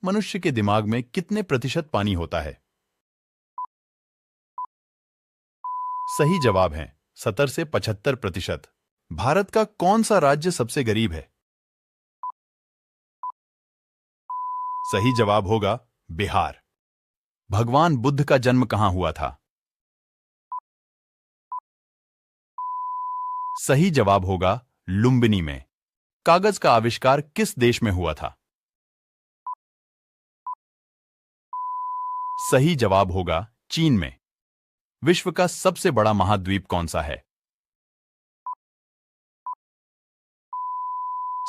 मनुष्य के दिमाग में कितने प्रतिशत पानी होता है? सही जवाब है 70 से 75%। भारत का कौन सा राज्य सबसे गरीब है? सही जवाब होगा बिहार। भगवान बुद्ध का जन्म कहां हुआ था? सही जवाब होगा लुम्बिनी में। कागज का आविष्कार किस देश में हुआ था? सही जवाब होगा चीन में। विश्व का सबसे बड़ा महाद्वीप कौन सा है?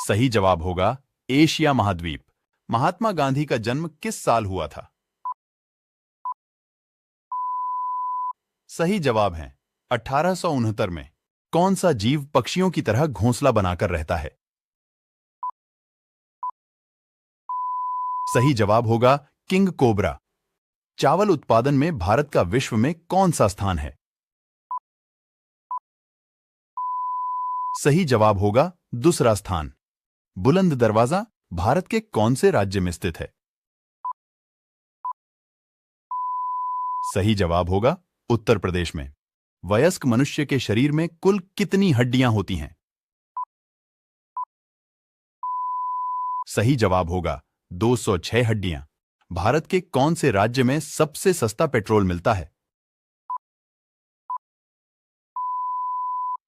सही जवाब होगा एशिया महाद्वीप। महात्मा गांधी का जन्म किस साल हुआ था? सही जवाब है 1869 में। कौन सा जीव पक्षियों की तरह घोंसला बनाकर रहता है? सही जवाब होगा किंग कोबरा। चावल उत्पादन में भारत का विश्व में कौन सा स्थान है? सही जवाब होगा दूसरा स्थान। बुलंद दरवाजा भारत के कौन से राज्य में स्थित है? सही जवाब होगा उत्तर प्रदेश में। वयस्क मनुष्य के शरीर में कुल कितनी हड्डियां होती हैं? सही जवाब होगा 206 हड्डियां। भारत के कौन से राज्य में सबसे सस्ता पेट्रोल मिलता है?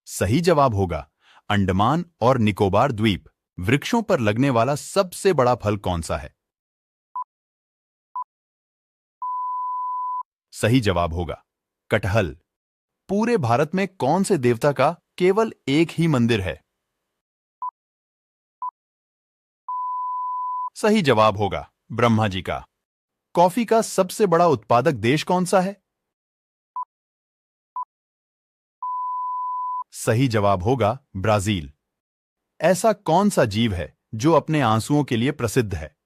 सही जवाब होगा अंडमान और निकोबार द्वीप। वृक्षों पर लगने वाला सबसे बड़ा फल कौन सा है? सही जवाब होगा कटहल। पूरे भारत में कौन से देवता का केवल एक ही मंदिर है? सही जवाब होगा ब्रह्मा जी का। कॉफी का सबसे बड़ा उत्पादक देश कौन सा है? सही जवाब होगा ब्राजील। ऐसा कौन सा जीव है जो अपने आंसुओं के लिए प्रसिद्ध है?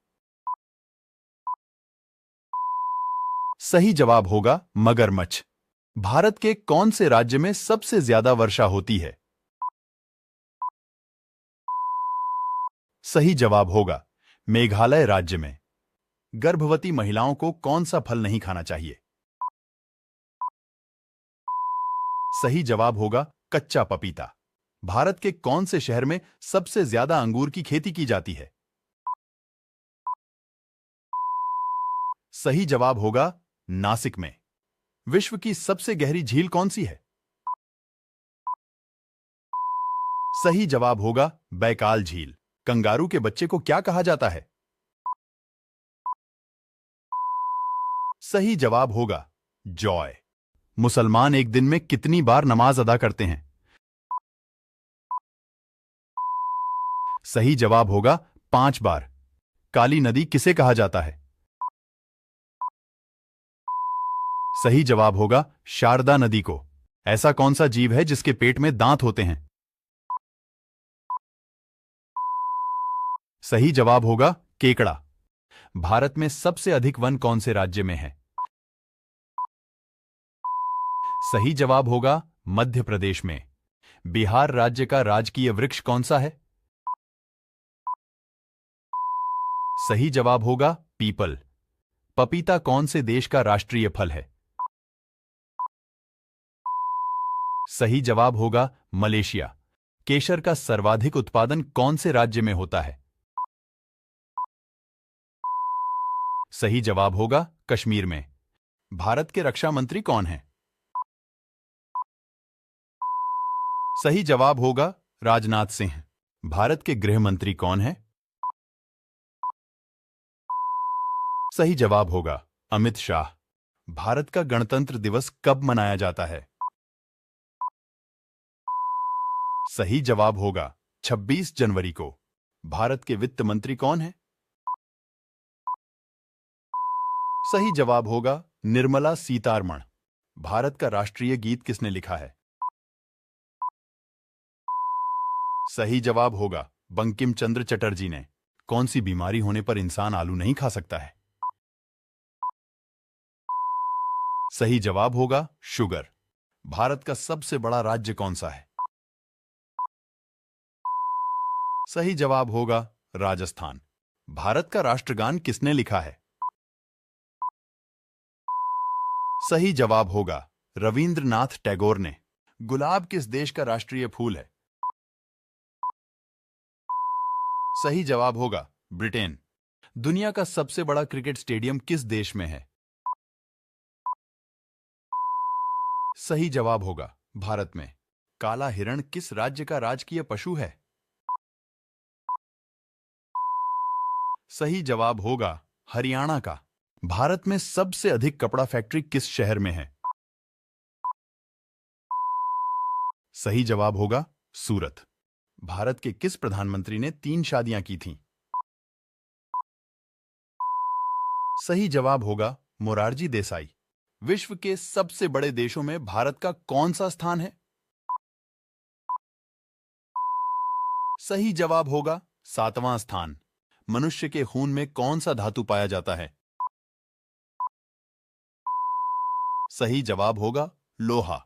सही जवाब होगा मगरमच्छ। भारत के कौन से राज्य में सबसे ज्यादा वर्षा होती है? सही जवाब होगा मेघालय राज्य में। गर्भवती महिलाओं को कौन सा फल नहीं खाना चाहिए? सही जवाब होगा कच्चा पपीता। भारत के कौन से शहर में सबसे ज्यादा अंगूर की खेती की जाती है? सही जवाब होगा नासिक में। विश्व की सबसे गहरी झील कौन सी है? सही जवाब होगा बैकाल झील। कंगारू के बच्चे को क्या कहा जाता है? सही जवाब होगा जॉय। मुसलमान एक दिन में कितनी बार नमाज अदा करते हैं? सही जवाब होगा 5 बार। काली नदी किसे कहा जाता है? सही जवाब होगा शारदा नदी को। ऐसा कौन सा जीव है जिसके पेट में दांत होते हैं? सही जवाब होगा केकड़ा। भारत में सबसे अधिक वन कौन से राज्य में है? सही जवाब होगा मध्य प्रदेश में। बिहार राज्य का राजकीय वृक्ष कौन सा है? सही जवाब होगा पीपल। पपीता कौन से देश का राष्ट्रीय फल है? सही जवाब होगा मलेशिया। केशर का सर्वाधिक उत्पादन कौन से राज्य में होता है? सही जवाब होगा कश्मीर में। भारत के रक्षा मंत्री कौन हैं? सही जवाब होगा राजनाथ सिंह। भारत के गृह मंत्री कौन हैं? सही जवाब होगा अमित शाह। भारत का गणतंत्र दिवस कब मनाया जाता है? सही जवाब होगा 26 जनवरी को। भारत के वित्त मंत्री कौन हैं? सही जवाब होगा निर्मला सीतारमण। भारत का राष्ट्रीय गीत किसने लिखा है? सही जवाब होगा बंकिम चंद्र चटर्जी ने। कौन सी बीमारी होने पर इंसान आलू नहीं खा सकता है? सही जवाब होगा शुगर। भारत का सबसे बड़ा राज्य कौन सा है? सही जवाब होगा राजस्थान। भारत का राष्ट्रगान किसने लिखा है? सही जवाब होगा रविंद्रनाथ टैगोर ने। गुलाब किस देश का राष्ट्रीय फूल है? सही जवाब होगा ब्रिटेन। दुनिया का सबसे बड़ा क्रिकेट स्टेडियम किस देश में है? सही जवाब होगा भारत में। काला हिरण किस राज्य का राजकीय पशु है? सही जवाब होगा हरियाणा का। भारत में सबसे अधिक कपड़ा फैक्ट्री किस शहर में है? सही जवाब होगा सूरत। भारत के किस प्रधानमंत्री ने 3 शादियां की थीं? सही जवाब होगा मोरारजी देसाई। विश्व के सबसे बड़े देशों में भारत का कौन सा स्थान है? सही जवाब होगा 7वां स्थान। मनुष्य के खून में कौन सा धातु पाया जाता है? सही जवाब होगा लोहा।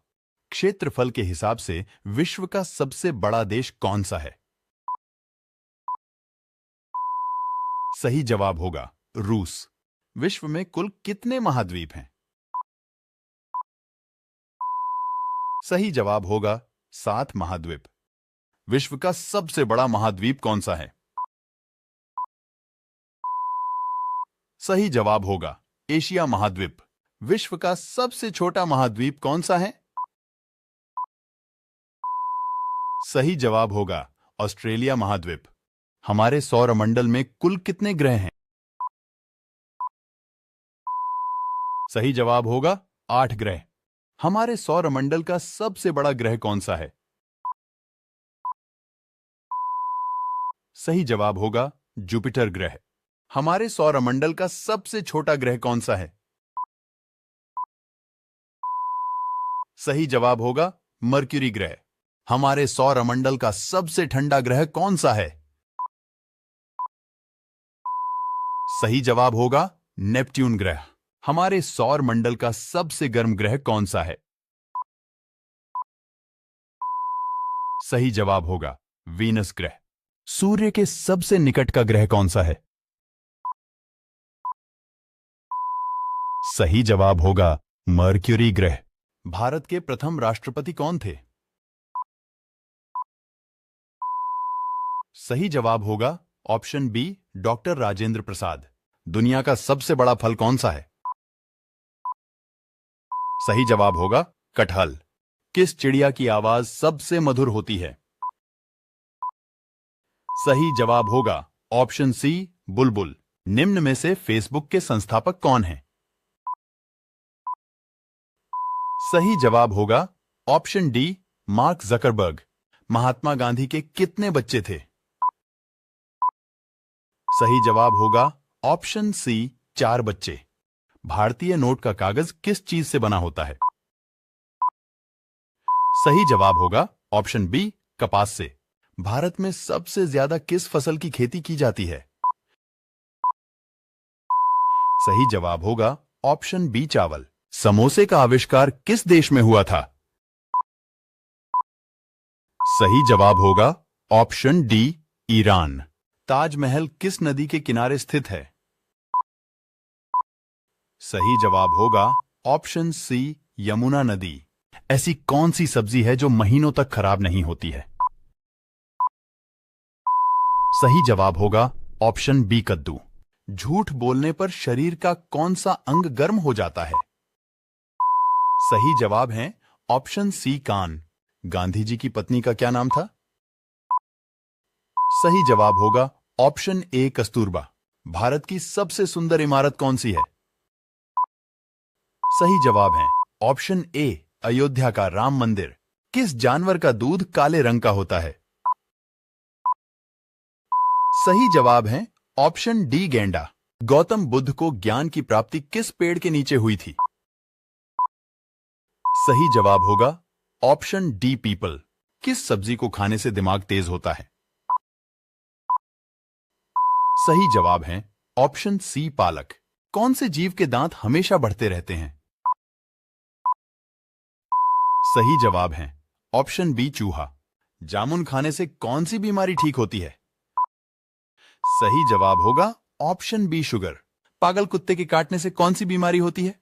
क्षेत्रफल के हिसाब से विश्व का सबसे बड़ा देश कौन सा है? सही जवाब होगा रूस। विश्व में कुल कितने महाद्वीप हैं? सही जवाब होगा 7 महाद्वीप। विश्व का सबसे बड़ा महाद्वीप कौन सा है? सही जवाब होगा एशिया महाद्वीप। विश्व का सबसे छोटा महाद्वीप कौन सा है? सही जवाब होगा ऑस्ट्रेलिया महाद्वीप। हमारे सौरमंडल में कुल कितने ग्रह हैं? सही जवाब होगा 8 ग्रह। हमारे सौरमंडल का सबसे बड़ा ग्रह कौन सा है? सही जवाब होगा जुपिटर ग्रह। हमारे सौरमंडल का सबसे छोटा ग्रह कौन सा है? सही जवाब होगा मर्क्यूरी ग्रह। हमारे सौरमंडल का सबसे ठंडा ग्रह कौन सा है? सही जवाब होगा नेपट्यून ग्रह। हमारे सौरमंडल का सबसे गर्म ग्रह कौन सा है? सही जवाब होगा वीनस ग्रह। सूर्य के सबसे निकट का ग्रह कौन सा है? सही जवाब होगा मर्क्यूरी ग्रह। भारत के प्रथम राष्ट्रपति कौन थे? सही जवाब होगा option B doctor Rajendra Prasad. दुनिया का सबसे बड़ा फल कौन सा है? सही जवाब होगा कटहल। किस चिड़िया की आवाज सबसे मधुर होती है? सही जवाब होगा ऑप्शन सी बुलबुल। निम्न में से फेसबुक के संस्थापक कौन हैं? सही जवाब होगा option D mark Zuckerberg. Mahatma Gandhi के कितने बच्चे थे? सही जवाब होगा ऑप्शन सी 4 बच्चे। भारतीय नोट का कागज किस चीज से बना होता है? सही जवाब होगा ऑप्शन बी कपास से। भारत में सबसे ज्यादा किस फसल की खेती की जाती है? सही जवाब होगा ऑप्शन बी चावल। समोसे का आविष्कार किस देश में हुआ था? सही जवाब होगा ऑप्शन डी ईरान। ताजमहल किस नदी के किनारे स्थित है? सही जवाब होगा ऑप्शन सी यमुना नदी। ऐसी कौन सी सब्जी है जो महीनों तक खराब नहीं होती है? सही जवाब होगा ऑप्शन बी कद्दू। झूठ बोलने पर शरीर का कौन सा अंग गर्म हो जाता है? सही जवाब है ऑप्शन सी कान। गांधी जी की पत्नी का क्या नाम था? सही जवाब होगा ऑप्शन ए कस्तूरबा। भारत की सबसे सुंदर इमारत कौन सी है? सही जवाब है ऑप्शन ए अयोध्या का राम मंदिर। किस जानवर का दूध काले रंग का होता है? सही जवाब है ऑप्शन डी गेंडा। गौतम बुद्ध को ज्ञान की प्राप्ति किस पेड़ के नीचे हुई थी? सही जवाब होगा ऑप्शन डी पीपल। किस सब्जी को खाने से दिमाग तेज होता है? सही जवाब है ऑप्शन सी पालक। कौन से जीव के दांत हमेशा बढ़ते रहते हैं? सही जवाब है ऑप्शन बी चूहा। जामुन खाने से कौन सी बीमारी ठीक होती है? सही जवाब होगा ऑप्शन बी शुगर। पागल कुत्ते के काटने से कौन सी बीमारी होती है?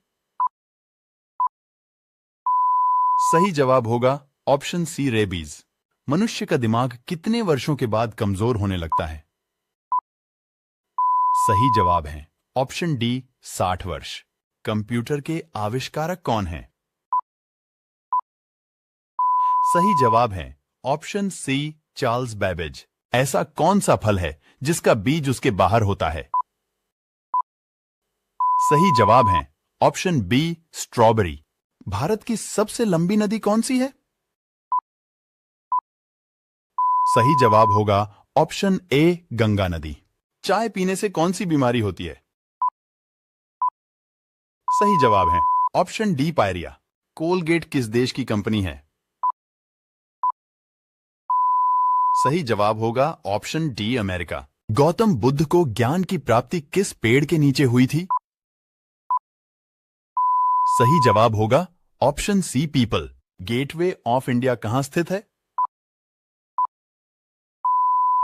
सही जवाब होगा ऑप्शन सी रेबीज। मनुष्य का दिमाग कितने वर्षों के बाद कमजोर होने लगता है? सही जवाब है ऑप्शन डी 60 वर्ष। कंप्यूटर के आविष्कारक कौन हैं? सही जवाब है ऑप्शन सी चार्ल्स बेबेज। ऐसा कौन सा फल है जिसका बीज उसके बाहर होता है? सही जवाब है ऑप्शन बी स्ट्रॉबेरी। भारत की सबसे लंबी नदी कौन सी है? सही जवाब होगा ऑप्शन ए गंगा नदी। चाय पीने से कौन सी बीमारी होती है? सही जवाब है ऑप्शन डी पायरिया। कोलगेट किस देश की कंपनी है? सही जवाब होगा option D America. Gautam Buddha को ज्ञान की प्राप्ति किस पेड़ के नीचे हुई थी? सही जवाब होगा option see people. Gateway of India कहां स्थित है?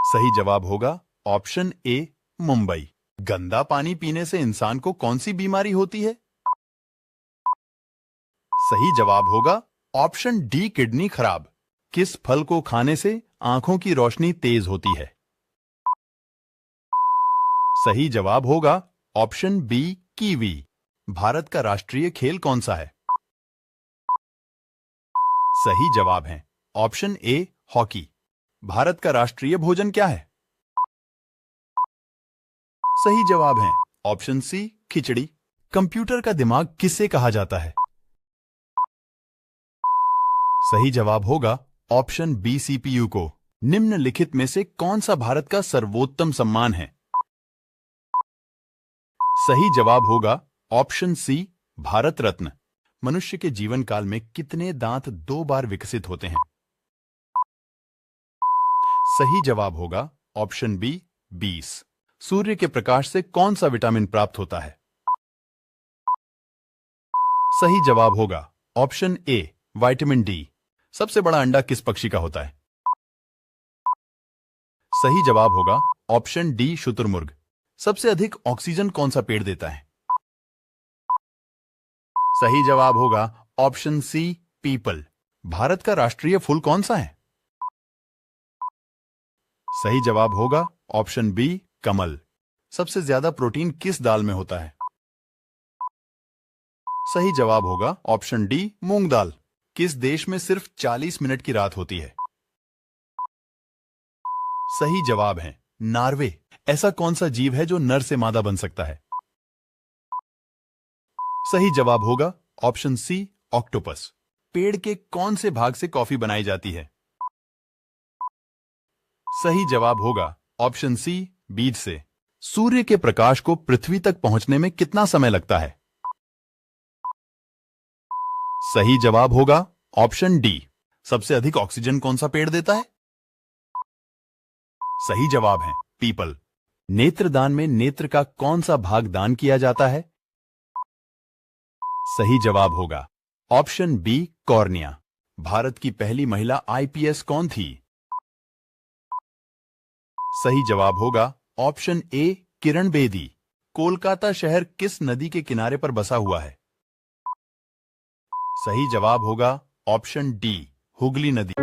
सही जवाब होगा ऑप्शन ए मुंबई। गंदा पानी पीने से इंसान को कौन सी बीमारी होती है? सही जवाब होगा ऑप्शन डी किडनी खराब। किस फल को खाने से आंखों की रोशनी तेज होती है? सही जवाब होगा ऑप्शन बी कीवी। भारत का राष्ट्रीय खेल कौन सा है? सही जवाब है ऑप्शन ए हॉकी। भारत का राष्ट्रीय भोजन क्या है? सही जवाब है ऑप्शन सी खिचड़ी। कंप्यूटर का दिमाग किसे कहा जाता है? सही जवाब होगा ऑप्शन बी सीपीयू को। निम्नलिखित में से कौन सा भारत का सर्वोत्तम सम्मान है? सही जवाब होगा ऑप्शन सी भारत रत्न। मनुष्य के जीवन काल में कितने दांत 2 बार विकसित होते हैं? सही जवाब होगा ऑप्शन बी 20। सूर्य के प्रकाश से कौन सा विटामिन प्राप्त होता है? सही जवाब होगा ऑप्शन ए विटामिन डी। सबसे बड़ा अंडा किस पक्षी का होता है? सही जवाब होगा ऑप्शन डी शुतुरमुर्ग। सबसे अधिक ऑक्सीजन कौन सा पेड़ देता है? सही जवाब होगा ऑप्शन सी पीपल। भारत का राष्ट्रीय फूल कौन सा है? सही जवाब होगा ऑप्शन बी कमल। सबसे ज्यादा प्रोटीन किस दाल में होता है? सही जवाब होगा ऑप्शन डी मूंग दाल। किस देश में सिर्फ 40 मिनट की रात होती है? सही जवाब है नॉर्वे। ऐसा कौन सा जीव है जो नर से मादा बन सकता है? सही जवाब होगा ऑप्शन सी ऑक्टोपस। पेड़ के कौन से भाग से कॉफी बनाई जाती है? सही जवाब होगा ऑप्शन सी बीज से। सूर्य के प्रकाश को पृथ्वी तक पहुंचने में कितना समय लगता है? सही जवाब होगा ऑप्शन डी। सबसे अधिक ऑक्सीजन कौन सा पेड़ देता है? सही जवाब है पीपल। नेत्रदान में नेत्र का कौन सा भाग दान किया जाता है? सही जवाब होगा ऑप्शन बी कॉर्निया। भारत की पहली महिला आईपीएस कौन थी? सही जवाब होगा ऑप्शन ए किरण बेदी। कोलकाता शहर किस नदी के किनारे पर बसा हुआ है? सही जवाब होगा ऑप्शन डी हुगली नदी।